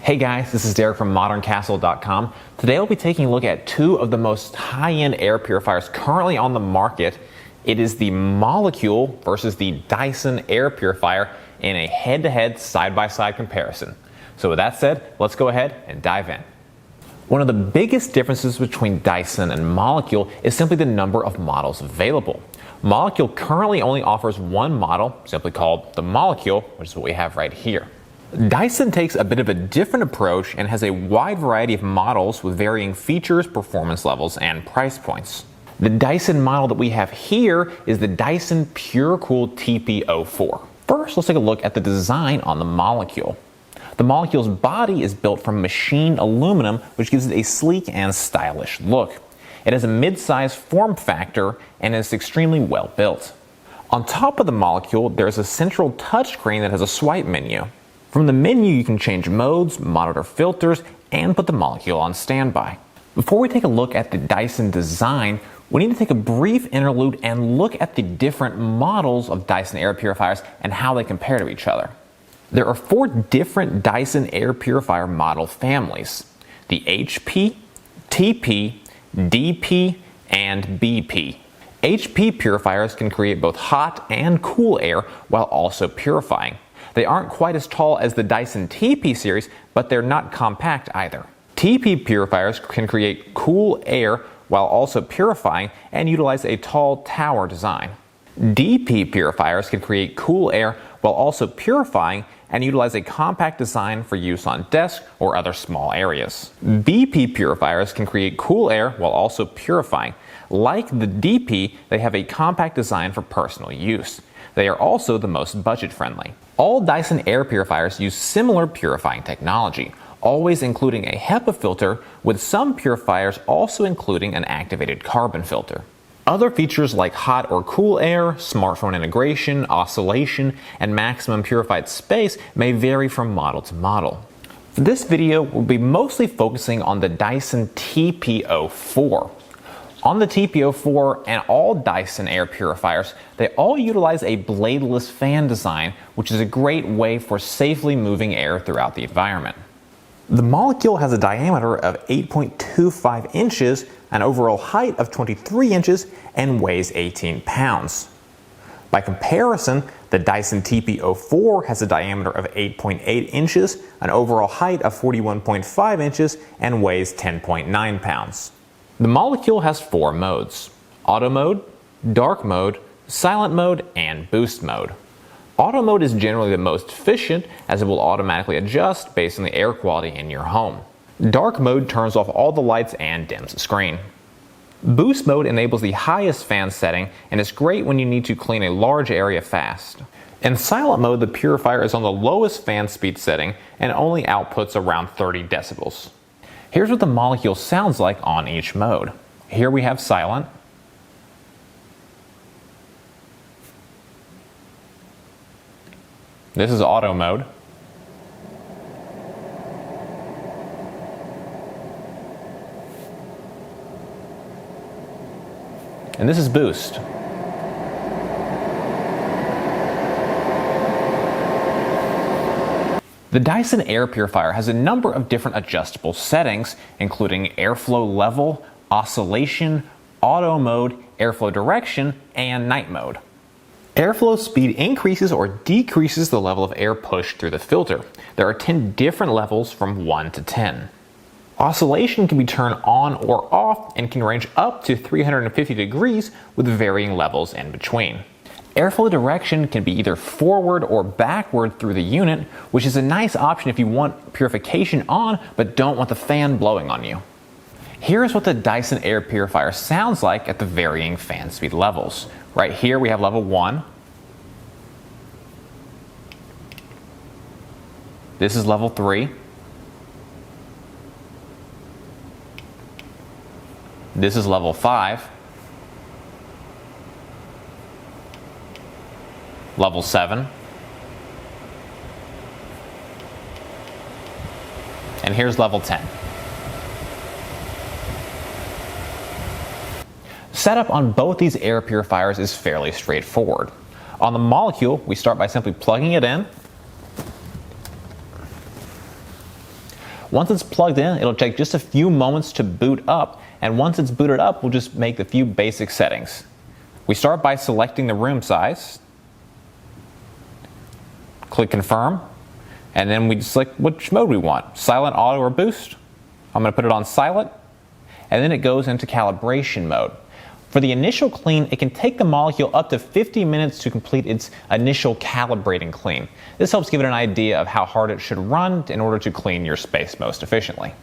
Hey guys, this is Derek from moderncastle.com. Today I'll be taking a look at two of the most high-end air purifiers currently on the market. It is the Molekule versus the Dyson air purifier in a head-to-head side-by-side comparison. So with that said, let's go ahead and dive in. One of the biggest differences between Dyson and Molekule is simply the number of models available. Molekule currently only offers one model, simply called the Molekule, which is what we have right here. Dyson takes a bit of a different approach and has a wide variety of models with varying features, performance levels, and price points. The Dyson model that we have here is the Dyson PureCool TP04. First, let's take a look at the design on the Molekule. The Molekule's body is built from machined aluminum, which gives it a sleek and stylish look. It has a mid-size form factor and is extremely well built. On top of the Molekule, there is a central touchscreen that has a swipe menu. From the menu, you can change modes, monitor filters, and put the Molekule on standby. Before we take a look at the Dyson design, we need to take a brief interlude and look at the different models of Dyson air purifiers and how they compare to each other. There are four different Dyson air purifier model families: the HP, TP, DP, and BP. HP purifiers can create both hot and cool air while also purifying. They aren't quite as tall as the Dyson TP series, but they're not compact either. TP purifiers can create cool air while also purifying and utilize a tall tower design. DP purifiers can create cool air while also purifying and utilize a compact design for use on desks or other small areas. BP purifiers can create cool air while also purifying. Like the DP, they have a compact design for personal use. They are also the most budget-friendly. All Dyson air purifiers use similar purifying technology, always including a HEPA filter, with some purifiers also including an activated carbon filter. Other features like hot or cool air, smartphone integration, oscillation, and maximum purified space may vary from model to model. For this video, we'll be mostly focusing on the Dyson TP04. On the TP04 and all Dyson air purifiers, they all utilize a bladeless fan design, which is a great way for safely moving air throughout the environment. The Molekule has a diameter of 8.25 inches, an overall height of 23 inches, and weighs 18 pounds. By comparison, the Dyson TP04 has a diameter of 8.8 inches, an overall height of 41.5 inches, and weighs 10.9 pounds. The Molekule has four modes: auto mode, dark mode, silent mode, and boost mode. Auto mode is generally the most efficient, as it will automatically adjust based on the air quality in your home. Dark mode turns off all the lights and dims the screen. Boost mode enables the highest fan setting and is great when you need to clean a large area fast. In silent mode, the purifier is on the lowest fan speed setting and only outputs around 30 decibels. Here's what the Molekule sounds like on each mode. Here we have silent. This is auto mode. And this is boost. The Dyson air purifier has a number of different adjustable settings, including airflow level, oscillation, auto mode, airflow direction, and night mode. Airflow speed increases or decreases the level of air pushed through the filter. There are 10 different levels from 1 to 10. Oscillation can be turned on or off and can range up to 350 degrees with varying levels in between. Airflow direction can be either forward or backward through the unit, which is a nice option if you want purification on but don't want the fan blowing on you. Here's what the Dyson air purifier sounds like at the varying fan speed levels. Right here we have level 1. This is level 3. This is level 5. Level 7. And here's level 10. Setup on both these air purifiers is fairly straightforward. On the Molekule, we start by simply plugging it in. Once it's plugged in, it'll take just a few moments to boot up, and once it's booted up, we'll just make a few basic settings. We start by selecting the room size, click confirm, and then we select which mode we want, silent, auto, or boost. I'm going to put it on silent, and then it goes into calibration mode. For the initial clean, it can take the Molekule up to 50 minutes to complete its initial calibrating clean. This helps give it an idea of how hard it should run in order to clean your space most efficiently.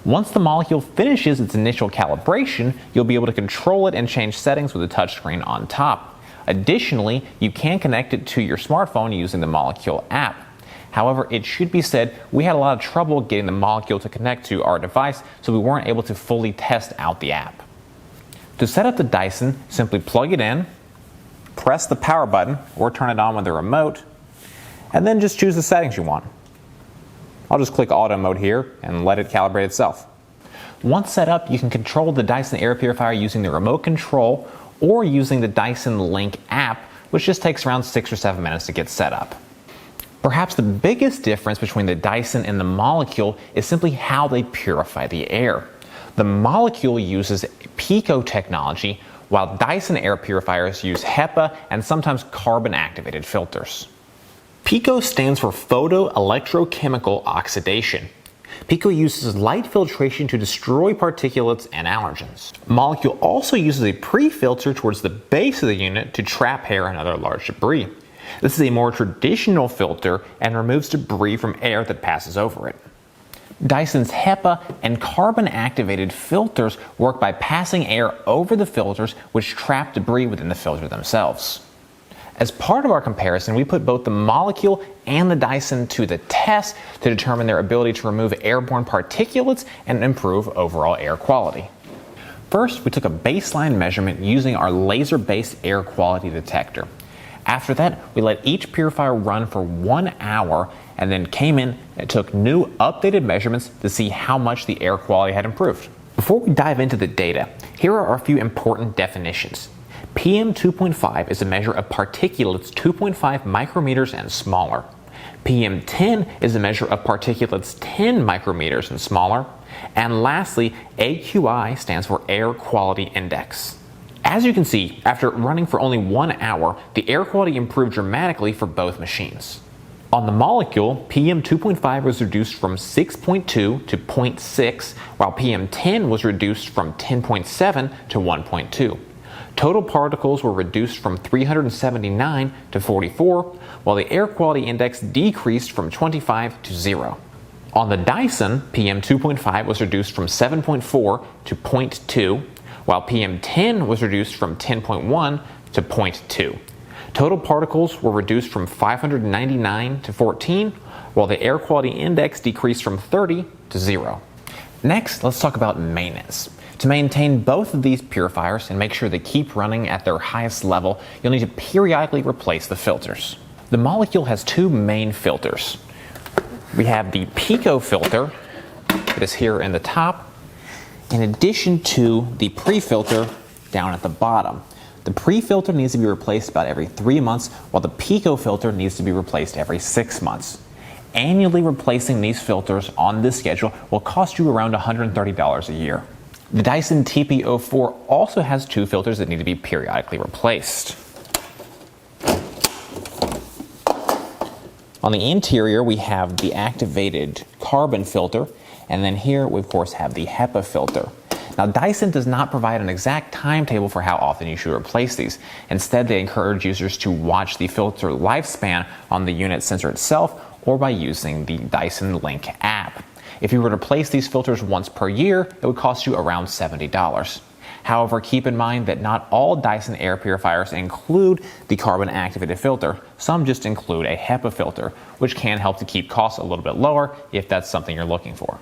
Once the Molekule finishes its initial calibration, you'll be able to control it and change settings with a touchscreen on top. Additionally, you can connect it to your smartphone using the Molekule app. However, it should be said we had a lot of trouble getting the Molekule to connect to our device, so we weren't able to fully test out the app. To set up the Dyson, simply plug it in, press the power button or turn it on with the remote, and then just choose the settings you want. I'll just click auto mode here and let it calibrate itself. Once set up, you can control the Dyson air purifier using the remote control or using the Dyson Link app, which just takes around 6 or 7 minutes to get set up. Perhaps the biggest difference between the Dyson and the Molekule is simply how they purify the air. The Molekule uses Pico technology, while Dyson air purifiers use HEPA and sometimes carbon-activated filters. Pico stands for photoelectrochemical oxidation. Pico uses light filtration to destroy particulates and allergens. Molekule also uses a pre-filter towards the base of the unit to trap hair and other large debris. This is a more traditional filter and removes debris from air that passes over it. Dyson's HEPA and carbon-activated filters work by passing air over the filters, which trap debris within the filter themselves. As part of our comparison, we put both the Molekule and the Dyson to the test to determine their ability to remove airborne particulates and improve overall air quality. First, we took a baseline measurement using our laser-based air quality detector. After that, we let each purifier run for 1 hour and then came in and took new updated measurements to see how much the air quality had improved. Before we dive into the data, here are a few important definitions. PM 2.5 is a measure of particulates 2.5 micrometers and smaller. PM 10 is a measure of particulates 10 micrometers and smaller. And lastly, AQI stands for Air Quality Index. As you can see, after running for only 1 hour, the air quality improved dramatically for both machines. On the Molekule, PM 2.5 was reduced from 6.2 to 0.6, while PM 10 was reduced from 10.7 to 1.2. Total particles were reduced from 379 to 44, while the air quality index decreased from 25 to 0. On the Dyson, PM 2.5 was reduced from 7.4 to 0.2, while PM 10 was reduced from 10.1 to 0.2. Total particles were reduced from 599 to 14, while the air quality index decreased from 30 to 0. Next, let's talk about maintenance. To maintain both of these purifiers and make sure they keep running at their highest level, you'll need to periodically replace the filters. The Molekule has two main filters. We have the Pico filter that is here in the top, in addition to the pre-filter down at the bottom. The pre-filter needs to be replaced about every 3 months, while the Pico filter needs to be replaced every 6 months. Annually replacing these filters on this schedule will cost you around $130 a year. The Dyson TP-04 also has two filters that need to be periodically replaced. On the interior, we have the activated carbon filter, and then here we of course have the HEPA filter. Now, Dyson does not provide an exact timetable for how often you should replace these. Instead, they encourage users to watch the filter lifespan on the unit sensor itself or by using the Dyson Link app. If you were to replace these filters once per year, it would cost you around $70. However, keep in mind that not all Dyson air purifiers include the carbon-activated filter. Some just include a HEPA filter, which can help to keep costs a little bit lower if that's something you're looking for.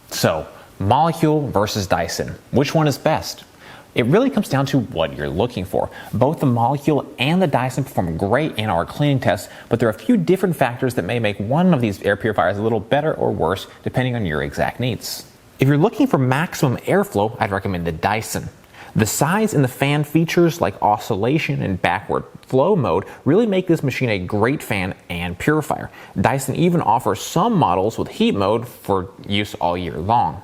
So, Molekule versus Dyson. Which one is best? It really comes down to what you're looking for. Both the Molekule and the Dyson perform great in our cleaning tests, but there are a few different factors that may make one of these air purifiers a little better or worse depending on your exact needs. If you're looking for maximum airflow, I'd recommend the Dyson. The size and the fan features like oscillation and backward flow mode really make this machine a great fan and purifier. Dyson even offers some models with heat mode for use all year long.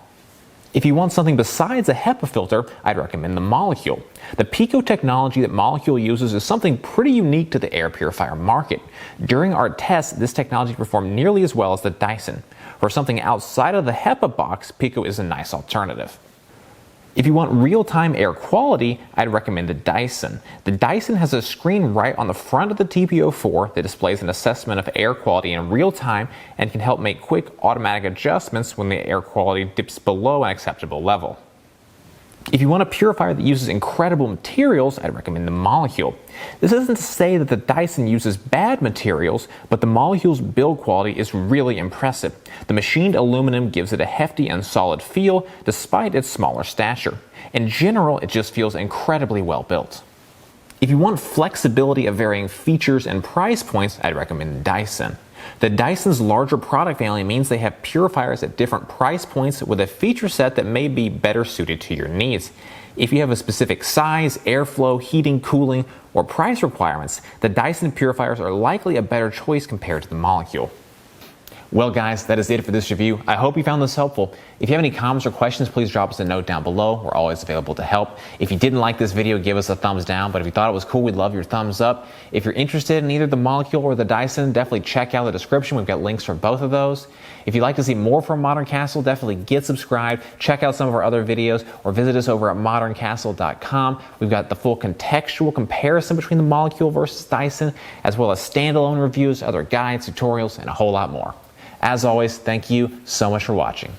If you want something besides a HEPA filter, I'd recommend the Molekule. The Pico technology that Molekule uses is something pretty unique to the air purifier market. During our tests, this technology performed nearly as well as the Dyson. For something outside of the HEPA box, Pico is a nice alternative. If you want real-time air quality, I'd recommend the Dyson. The Dyson has a screen right on the front of the TP-04 that displays an assessment of air quality in real time and can help make quick automatic adjustments when the air quality dips below an acceptable level. If you want a purifier that uses incredible materials, I'd recommend the Molekule. This isn't to say that the Dyson uses bad materials, but the Molekule's build quality is really impressive. The machined aluminum gives it a hefty and solid feel despite its smaller stature. In general, it just feels incredibly well built. If you want flexibility of varying features and price points, I'd recommend the Dyson. The Dyson's larger product family means they have purifiers at different price points with a feature set that may be better suited to your needs. If you have a specific size, airflow, heating, cooling, or price requirements, the Dyson purifiers are likely a better choice compared to the Molekule. Well guys, that is it for this review. I hope you found this helpful. If you have any comments or questions, please drop us a note down below. We're always available to help. If you didn't like this video, give us a thumbs down, but if you thought it was cool, we'd love your thumbs up. If you're interested in either the Molekule or the Dyson, definitely check out the description. We've got links for both of those. If you'd like to see more from Modern Castle, definitely get subscribed, check out some of our other videos, or visit us over at moderncastle.com. We've got the full contextual comparison between the Molekule versus Dyson, as well as standalone reviews, other guides, tutorials, and a whole lot more. As always, thank you so much for watching.